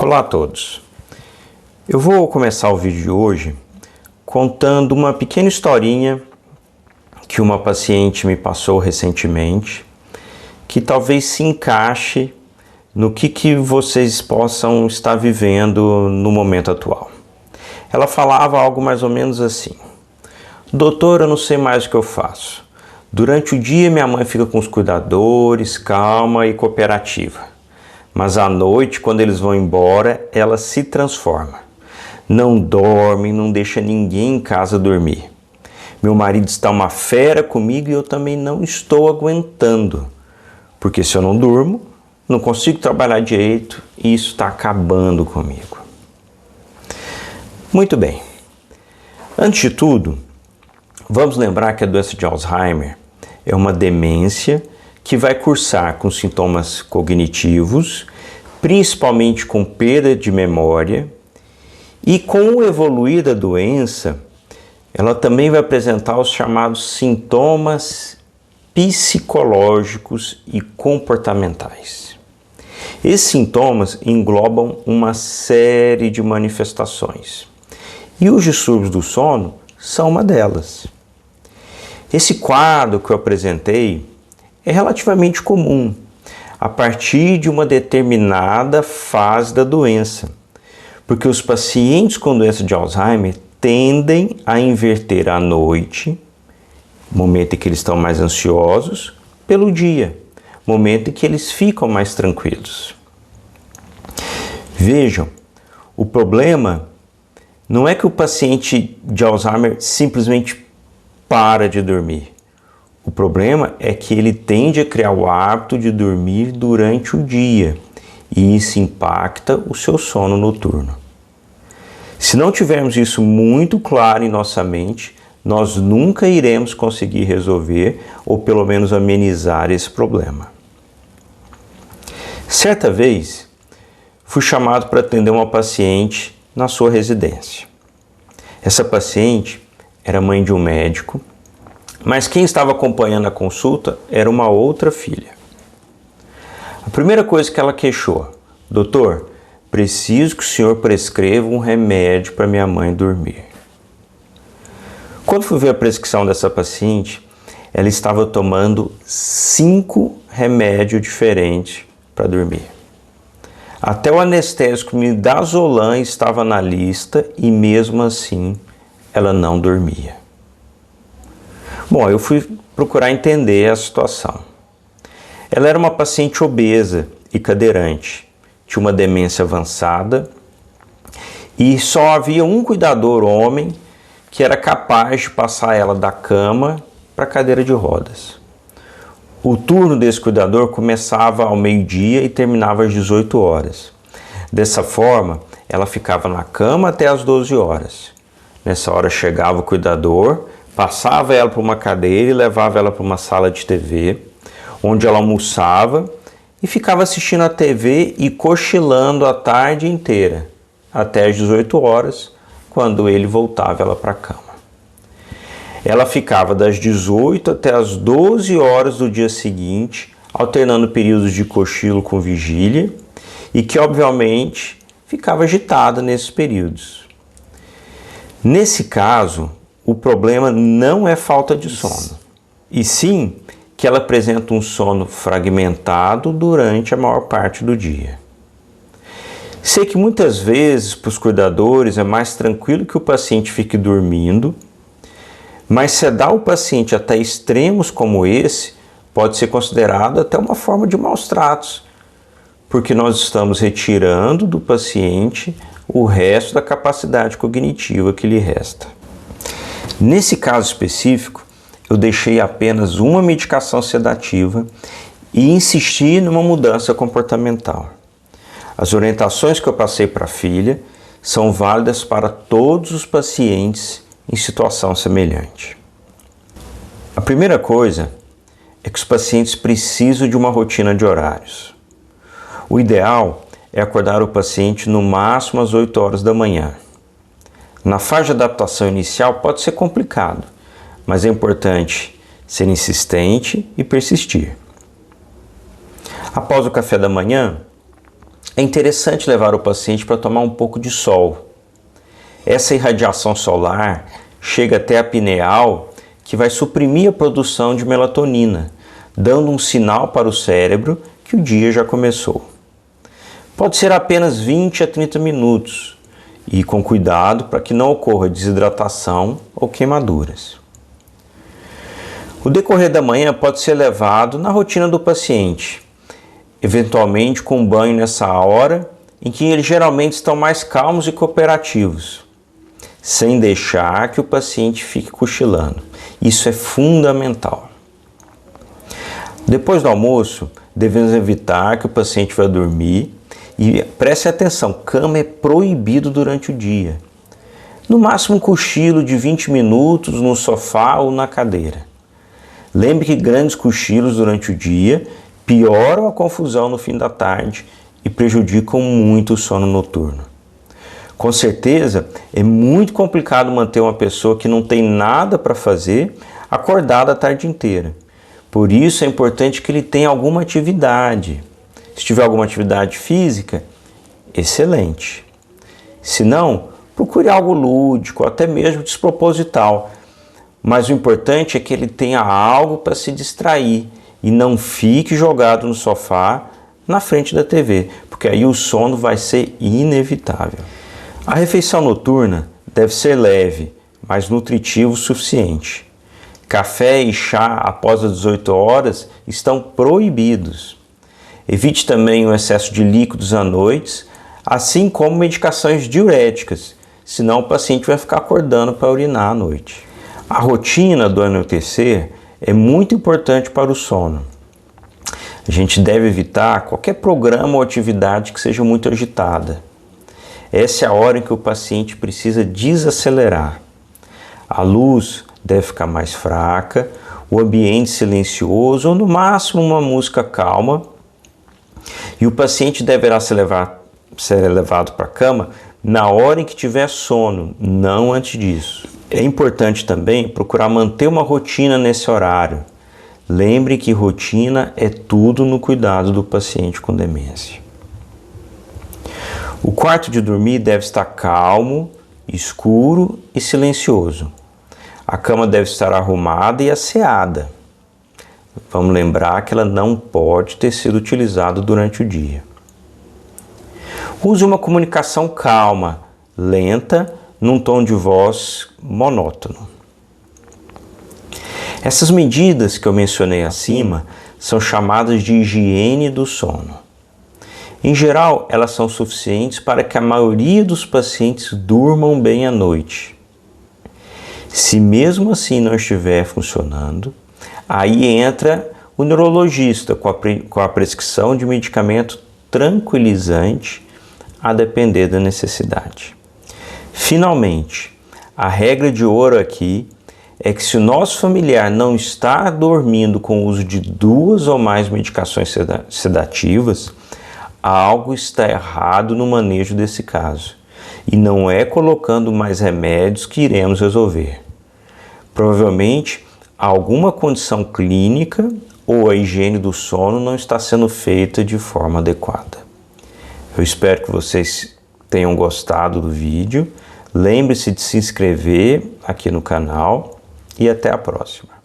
Olá a todos. Eu vou começar o vídeo de hoje contando uma pequena historinha que uma paciente me passou recentemente, que talvez se encaixe no que vocês possam estar vivendo no momento atual. Ela falava algo mais ou menos assim: doutor, eu não sei mais o que eu faço. Durante o dia minha mãe fica com os cuidadores, calma e cooperativa. Mas à noite, quando eles vão embora, ela se transforma. Não dorme, não deixa ninguém em casa dormir. Meu marido está uma fera comigo e eu também não estou aguentando. Porque se eu não durmo, não consigo trabalhar direito e isso está acabando comigo. Muito bem. Antes de tudo, vamos lembrar que a doença de Alzheimer é uma demência que vai cursar com sintomas cognitivos, principalmente com perda de memória, e com o evoluir da doença, ela também vai apresentar os chamados sintomas psicológicos e comportamentais. Esses sintomas englobam uma série de manifestações, e os distúrbios do sono são uma delas. Esse quadro que eu apresentei é relativamente comum a partir de uma determinada fase da doença, porque os pacientes com doença de Alzheimer tendem a inverter a noite, momento em que eles estão mais ansiosos, pelo dia, momento em que eles ficam mais tranquilos. Vejam, o problema não é que o paciente de Alzheimer simplesmente para de dormir. O problema é que ele tende a criar o hábito de dormir durante o dia e isso impacta o seu sono noturno. Se não tivermos isso muito claro em nossa mente, nós nunca iremos conseguir resolver ou pelo menos amenizar esse problema. Certa vez, fui chamado para atender uma paciente na sua residência. Essa paciente era mãe de um médico, mas quem estava acompanhando a consulta era uma outra filha. A primeira coisa que ela queixou: doutor, preciso que o senhor prescreva um remédio para minha mãe dormir. Quando fui ver a prescrição dessa paciente, ela estava tomando 5 remédios diferentes para dormir. Até o anestésico midazolam estava na lista e mesmo assim ela não dormia. Bom, eu fui procurar entender a situação. Ela era uma paciente obesa e cadeirante, tinha uma demência avançada e só havia um cuidador homem que era capaz de passar ela da cama para a cadeira de rodas. O turno desse cuidador começava ao meio-dia e terminava às 18 horas. Dessa forma, ela ficava na cama até às 12 horas. Nessa hora chegava o cuidador, passava ela para uma cadeira e levava ela para uma sala de TV, onde ela almoçava e ficava assistindo a TV e cochilando a tarde inteira, até às 18 horas, quando ele voltava ela para a cama. Ela ficava das 18 até as 12 horas do dia seguinte, alternando períodos de cochilo com vigília, e que obviamente ficava agitada nesses períodos. Nesse caso, o problema não é falta de sono, e sim que ela apresenta um sono fragmentado durante a maior parte do dia. Sei que muitas vezes para os cuidadores é mais tranquilo que o paciente fique dormindo, mas sedar o paciente até extremos como esse pode ser considerado até uma forma de maus tratos, porque nós estamos retirando do paciente o resto da capacidade cognitiva que lhe resta. Nesse caso específico, eu deixei apenas uma medicação sedativa e insisti numa mudança comportamental. As orientações que eu passei para a filha são válidas para todos os pacientes em situação semelhante. A primeira coisa é que os pacientes precisam de uma rotina de horários. O ideal é acordar o paciente no máximo às 8 horas da manhã. Na fase de adaptação inicial pode ser complicado, mas é importante ser insistente e persistir. Após o café da manhã, é interessante levar o paciente para tomar um pouco de sol. Essa irradiação solar chega até a pineal, que vai suprimir a produção de melatonina, dando um sinal para o cérebro que o dia já começou. Pode ser apenas 20 a 30 minutos e com cuidado para que não ocorra desidratação ou queimaduras. O decorrer da manhã pode ser levado na rotina do paciente, eventualmente com banho nessa hora em que eles geralmente estão mais calmos e cooperativos, sem deixar que o paciente fique cochilando. Isso é fundamental. Depois do almoço, devemos evitar que o paciente vá dormir e preste atenção, cama é proibido durante o dia. No máximo um cochilo de 20 minutos no sofá ou na cadeira. Lembre que grandes cochilos durante o dia pioram a confusão no fim da tarde e prejudicam muito o sono noturno. Com certeza, é muito complicado manter uma pessoa que não tem nada para fazer acordada a tarde inteira. Por isso é importante que ele tenha alguma atividade. Se tiver alguma atividade física, excelente. Se não, procure algo lúdico, até mesmo desproposital. Mas o importante é que ele tenha algo para se distrair e não fique jogado no sofá na frente da TV, porque aí o sono vai ser inevitável. A refeição noturna deve ser leve, mas nutritivo o suficiente. Café e chá após as 18 horas estão proibidos. Evite também o excesso de líquidos à noite, assim como medicações diuréticas, senão o paciente vai ficar acordando para urinar à noite. A rotina do anoitecer é muito importante para o sono. A gente deve evitar qualquer programa ou atividade que seja muito agitada. Essa é a hora em que o paciente precisa desacelerar. A luz deve ficar mais fraca, o ambiente silencioso ou no máximo uma música calma, e o paciente deverá ser levado para a cama na hora em que tiver sono, não antes disso. É importante também procurar manter uma rotina nesse horário. Lembre que rotina é tudo no cuidado do paciente com demência. O quarto de dormir deve estar calmo, escuro e silencioso. A cama deve estar arrumada e asseada. Vamos lembrar que ela não pode ter sido utilizada durante o dia. Use uma comunicação calma, lenta, num tom de voz monótono. Essas medidas que eu mencionei acima são chamadas de higiene do sono. Em geral, elas são suficientes para que a maioria dos pacientes durmam bem à noite. Se mesmo assim não estiver funcionando, aí entra o neurologista com a prescrição de medicamento tranquilizante a depender da necessidade. Finalmente, a regra de ouro aqui é que se o nosso familiar não está dormindo com o uso de 2 ou mais medicações sedativas, algo está errado no manejo desse caso. E não é colocando mais remédios que iremos resolver. Provavelmente, alguma condição clínica ou a higiene do sono não está sendo feita de forma adequada. Eu espero que vocês tenham gostado do vídeo. Lembre-se de se inscrever aqui no canal e até a próxima.